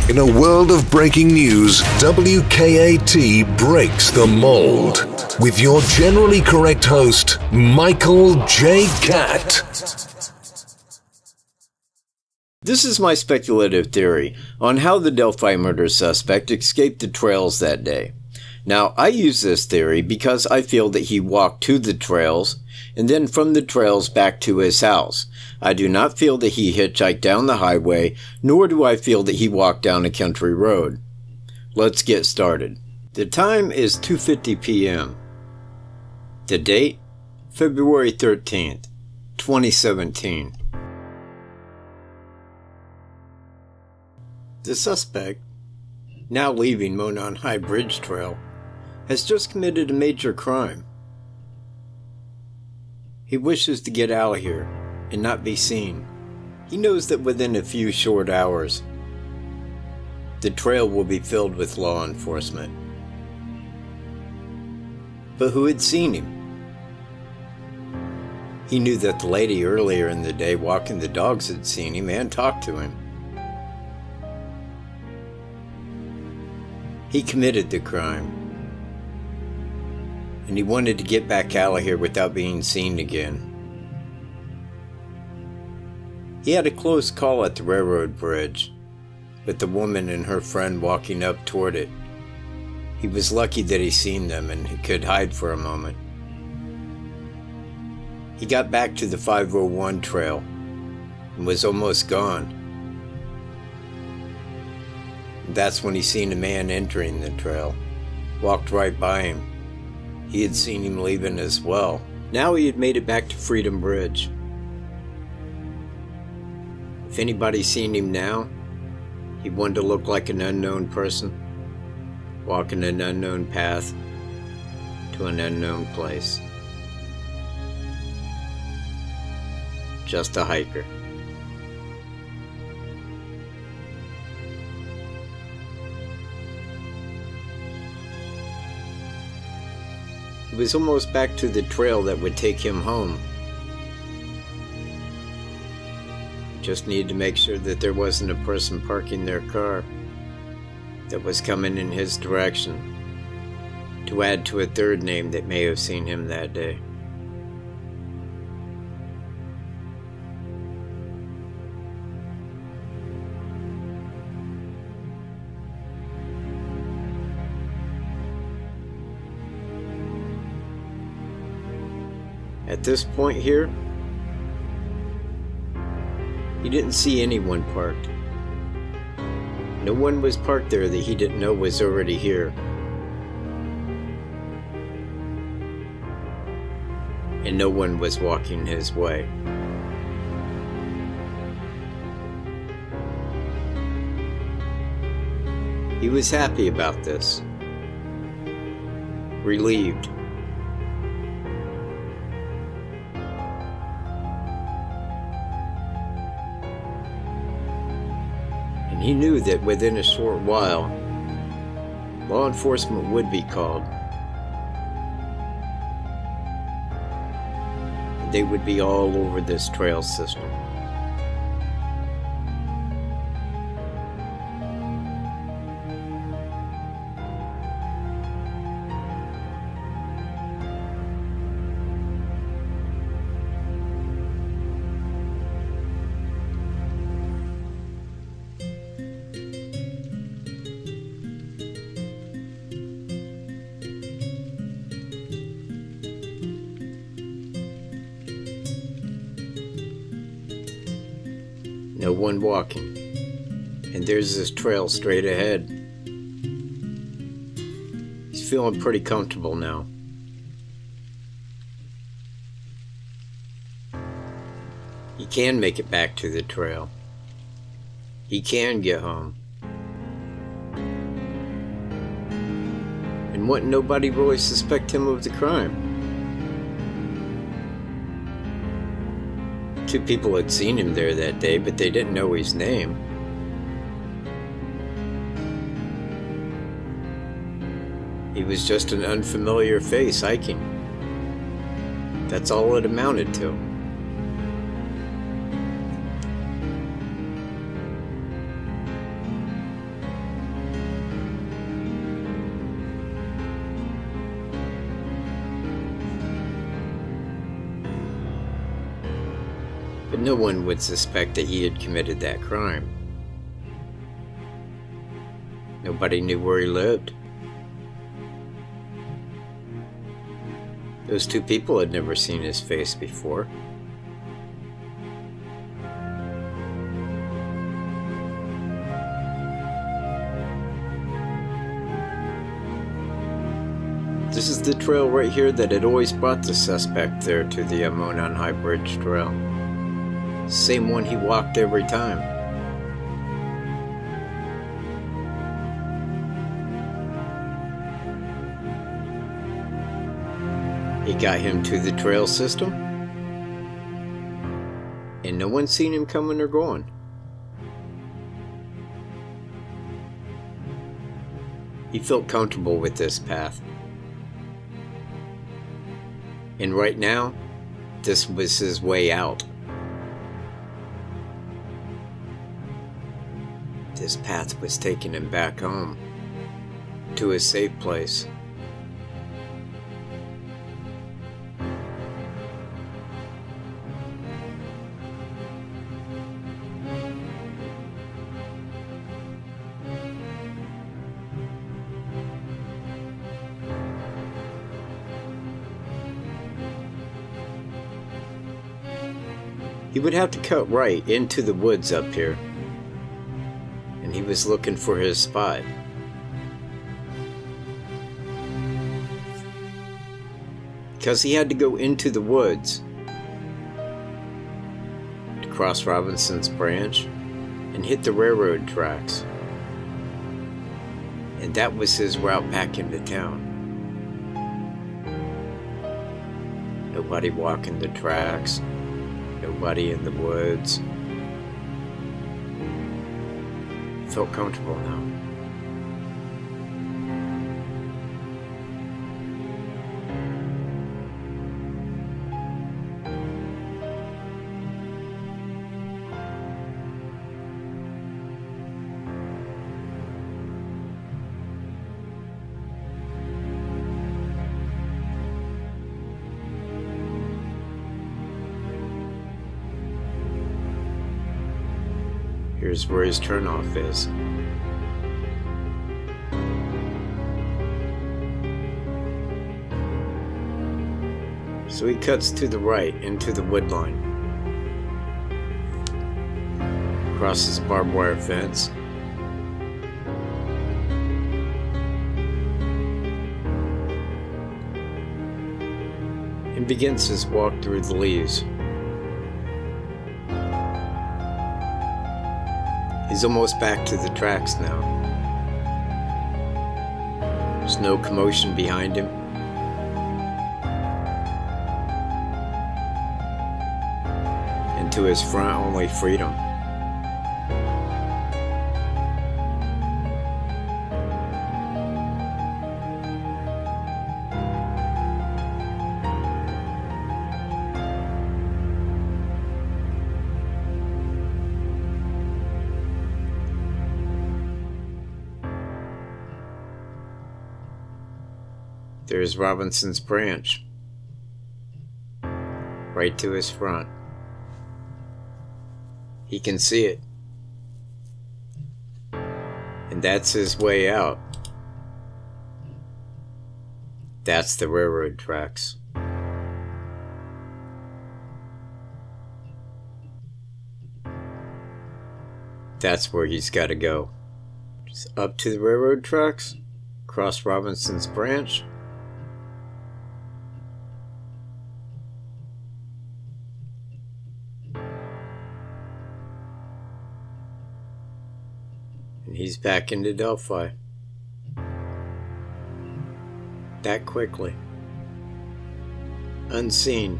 In a world of breaking news, WKAT breaks the mold. With your generally correct host, Michael J. Katt. This is my speculative theory on how the Delphi murder suspect escaped the trails that day. Now, I use this theory because I feel that he walked to the trails and then from the trails back to his house. I do not feel that he hitchhiked down the highway, nor do I feel that he walked down a country road. Let's get started. The time is 2:50 p.m. The date? February 13th, 2017. The suspect, now leaving Monon High Bridge Trail, has just committed a major crime. He wishes to get out of here and not be seen. He knows that within a few short hours, the trail will be filled with law enforcement. But who had seen him? He knew that the lady earlier in the day walking the dogs had seen him and talked to him. He committed the crime, and he wanted to get back out of here without being seen again. He had a close call at the railroad bridge, with the woman and her friend walking up toward it. He was lucky that he seen them and he could hide for a moment. He got back to the 501 trail and was almost gone. That's when he seen a man entering the trail. Walked right by him. He had seen him leaving as well. Now he had made it back to Freedom Bridge. If anybody seen him now, he wanted to look like an unknown person, walking an unknown path to an unknown place. Just a hiker. He was almost back to the trail that would take him home. Just needed to make sure that there wasn't a person parking their car that was coming in his direction, to add to a third name that may have seen him that day. At this point here, he didn't see anyone parked. No one was parked there that he didn't know was already here. And no one was walking his way. He was happy about this. Relieved. He knew that within a short while, law enforcement would be called. They would be all over this trail system. No one walking, and there's this trail straight ahead. He's feeling pretty comfortable now. He can make it back to the trail. He can get home. And wouldn't nobody really suspect him of the crime? Two people had seen him there that day, but they didn't know his name. He was just an unfamiliar face hiking. That's all it amounted to. No one would suspect that he had committed that crime. Nobody knew where he lived. Those two people had never seen his face before. This is the trail right here that had always brought the suspect there to the Monon High Bridge trail. Same one he walked every time. He got him to the trail system, and no one's seen him coming or going. He felt comfortable with this path. And right now, this was his way out. This path was taking him back home, to his safe place. He would have to cut right into the woods up here, and he was looking for his spot. Because he had to go into the woods to cross Robinson's Branch and hit the railroad tracks. And that was his route back into town. Nobody walking the tracks. Nobody in the woods. Felt comfortable now. Here's where his turnoff is. So he cuts to the right into the wood line. Crosses a barbed wire fence. And begins his walk through the leaves. He's almost back to the tracks now. There's no commotion behind him. And to his front, only freedom. There's Robinson's Branch, right to his front. He can see it. And that's his way out. That's the railroad tracks. That's where he's got to go. Just up to the railroad tracks, cross Robinson's Branch, and he's back into Delphi. That quickly. Unseen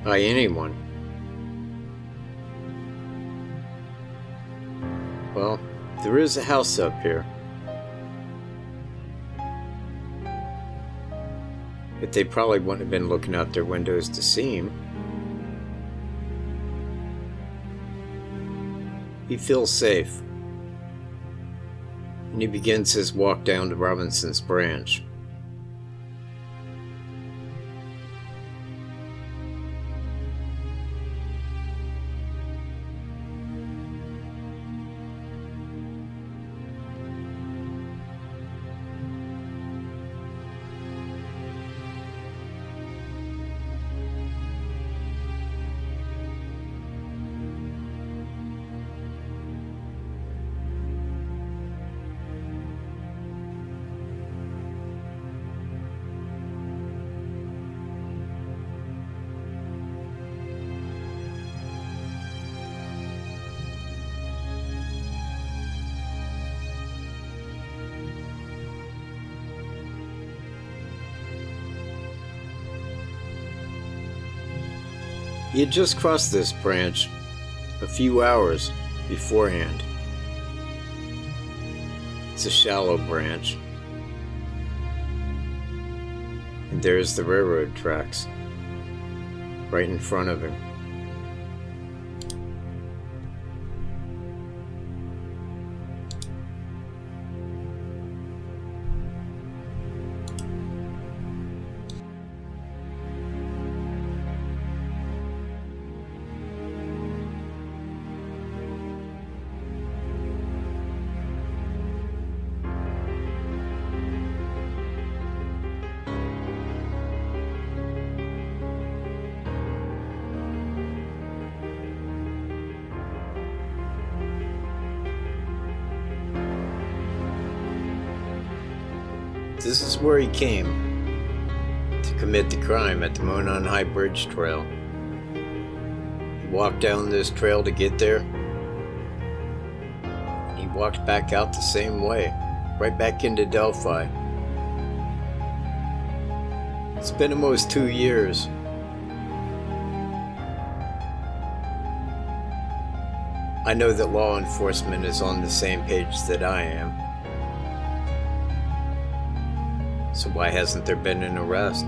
by anyone. Well, there is a house up here. But they probably wouldn't have been looking out their windows to see him. He feels safe, and he begins his walk down to Robinson's Branch. He had just crossed this branch a few hours beforehand. It's a shallow branch. And there's the railroad tracks right in front of him. This is where he came to commit the crime at the Monon High Bridge Trail. He walked down this trail to get there. He walked back out the same way, right back into Delphi. It's been almost 2 years. I know that law enforcement is on the same page that I am. So why hasn't there been an arrest?